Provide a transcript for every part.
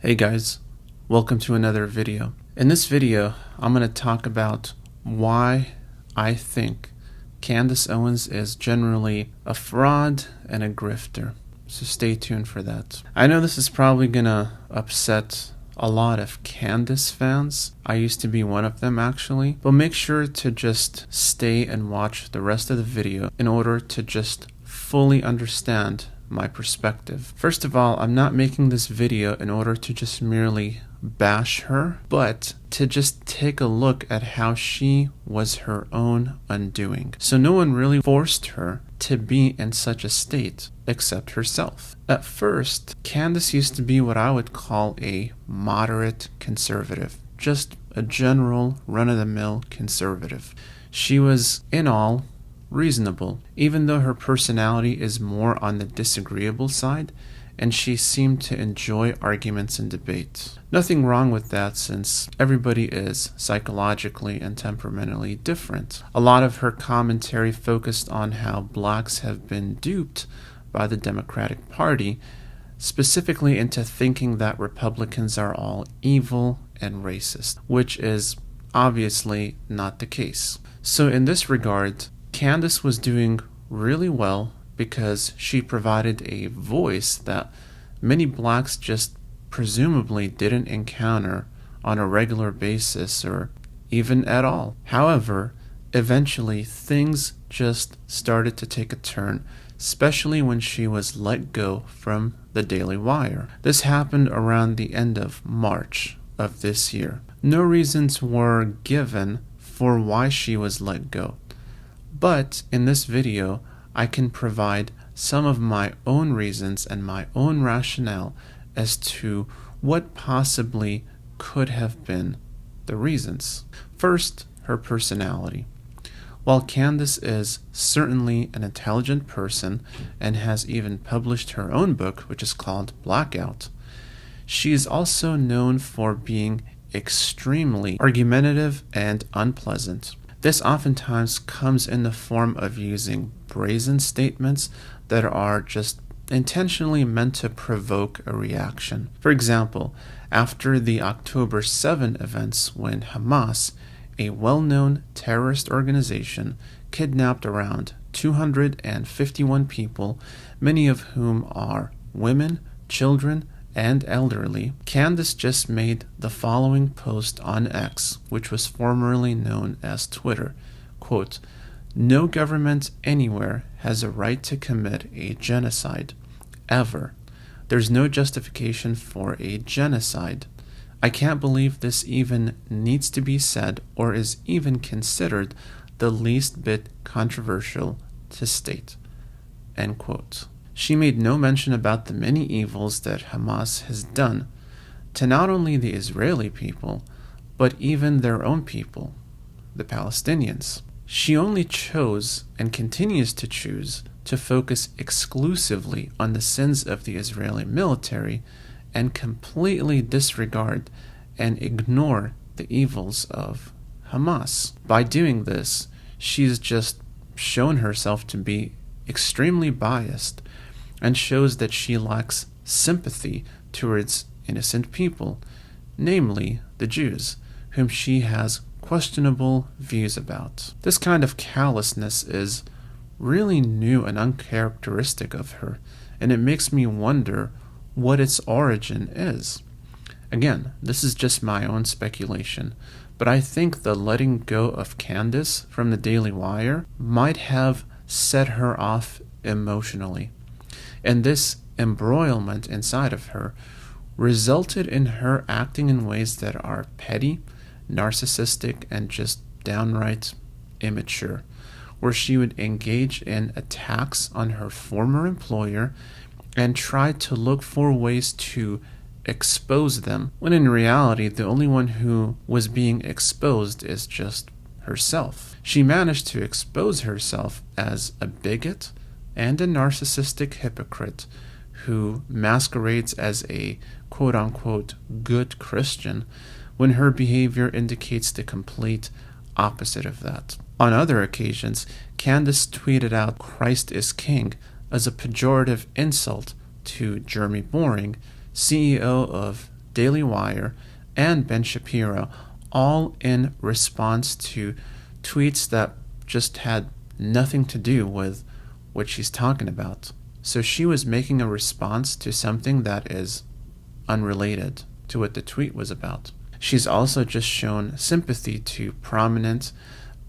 Hey guys, welcome to another video. In this video, I'm going to talk about why I think Candace Owens is generally a fraud and a grifter. So stay tuned for that. I know this is probably going to upset a lot of Candace fans. I used to be one of them actually. But make sure to just stay and watch the rest of the video in order to just fully understand my perspective. First of all, I'm not making this video in order to just merely bash her, but to just take a look at how she was her own undoing. So no one really forced her to be in such a state except herself. At first, Candace used to be what I would call a moderate conservative, just a general run-of-the-mill conservative. She was, in all, reasonable, even though her personality is more on the disagreeable side, and she seemed to enjoy arguments and debate. Nothing wrong with that, since everybody is psychologically and temperamentally different. A lot of her commentary focused on how blacks have been duped by the Democratic Party, specifically into thinking that Republicans are all evil and racist, which is obviously not the case. So in this regard, Candace was doing really well because she provided a voice that many blacks just presumably didn't encounter on a regular basis or even at all. However, eventually things just started to take a turn, especially when she was let go from the Daily Wire. This happened around the end of March of this year. No reasons were given for why she was let go. But in this video, I can provide some of my own reasons and my own rationale as to what possibly could have been the reasons. First, her personality. While Candace is certainly an intelligent person and has even published her own book, which is called Blackout, she is also known for being extremely argumentative and unpleasant. This oftentimes comes in the form of using brazen statements that are just intentionally meant to provoke a reaction. For example, after the October 7 events, when Hamas, a well-known terrorist organization, kidnapped around 251 people, many of whom are women, children, and elderly, Candace just made the following post on X, which was formerly known as Twitter. Quote, "No government anywhere has a right to commit a genocide. Ever. There's no justification for a genocide. I can't believe this even needs to be said or is even considered the least bit controversial to state." End quote. She made no mention about the many evils that Hamas has done to not only the Israeli people, but even their own people, the Palestinians. She only chose and continues to choose to focus exclusively on the sins of the Israeli military and completely disregard and ignore the evils of Hamas. By doing this, she's just shown herself to be extremely biased and shows that she lacks sympathy towards innocent people, namely the Jews, whom she has questionable views about. This kind of callousness is really new and uncharacteristic of her, and it makes me wonder what its origin is. Again, this is just my own speculation, but I think the letting go of Candace from the Daily Wire might have set her off emotionally. And this embroilment inside of her resulted in her acting in ways that are petty, narcissistic, and just downright immature, where she would engage in attacks on her former employer and try to look for ways to expose them, when in reality the only one who was being exposed is just herself. She managed to expose herself as a bigot and a narcissistic hypocrite who masquerades as a quote-unquote good Christian when her behavior indicates the complete opposite of that. On other occasions, Candace tweeted out "Christ is King" as a pejorative insult to Jeremy Boring, CEO of Daily Wire, and Ben Shapiro, all in response to tweets that just had nothing to do with what she's talking about. So she was making a response to something that is unrelated to what the tweet was about. She's also just shown sympathy to prominent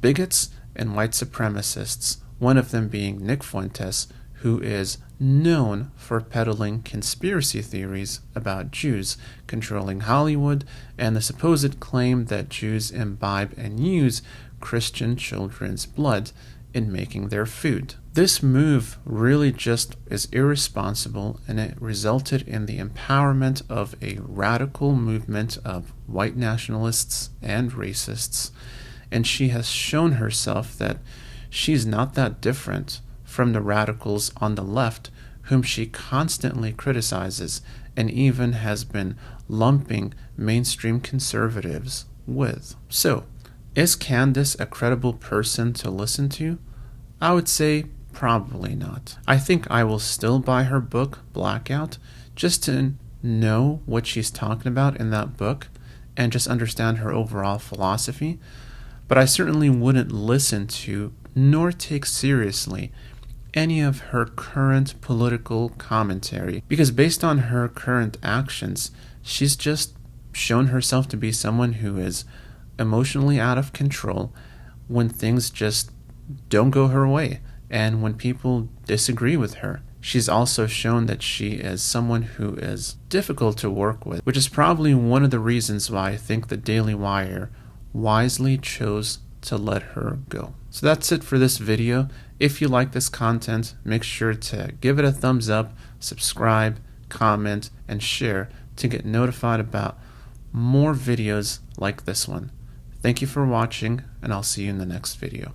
bigots and white supremacists, one of them being Nick Fuentes, who is known for peddling conspiracy theories about Jews controlling Hollywood and the supposed claim that Jews imbibe and use Christian children's blood in making their food. This move really just is irresponsible, and it resulted in the empowerment of a radical movement of white nationalists and racists, and she has shown herself that she's not that different from the radicals on the left, whom she constantly criticizes and even has been lumping mainstream conservatives with. So, is Candace a credible person to listen to? I would say probably not. I think I will still buy her book, Blackout, just to know what she's talking about in that book and just understand her overall philosophy. But I certainly wouldn't listen to nor take seriously any of her current political commentary, because based on her current actions, she's just shown herself to be someone who is emotionally out of control when things just don't go her way and when people disagree with her. She's also shown that she is someone who is difficult to work with, which is probably one of the reasons why I think the Daily Wire wisely chose to let her go. So that's it for this video. If you like this content, make sure to give it a thumbs up, subscribe, comment, and share to get notified about more videos like this one. Thank you for watching, and I'll see you in the next video.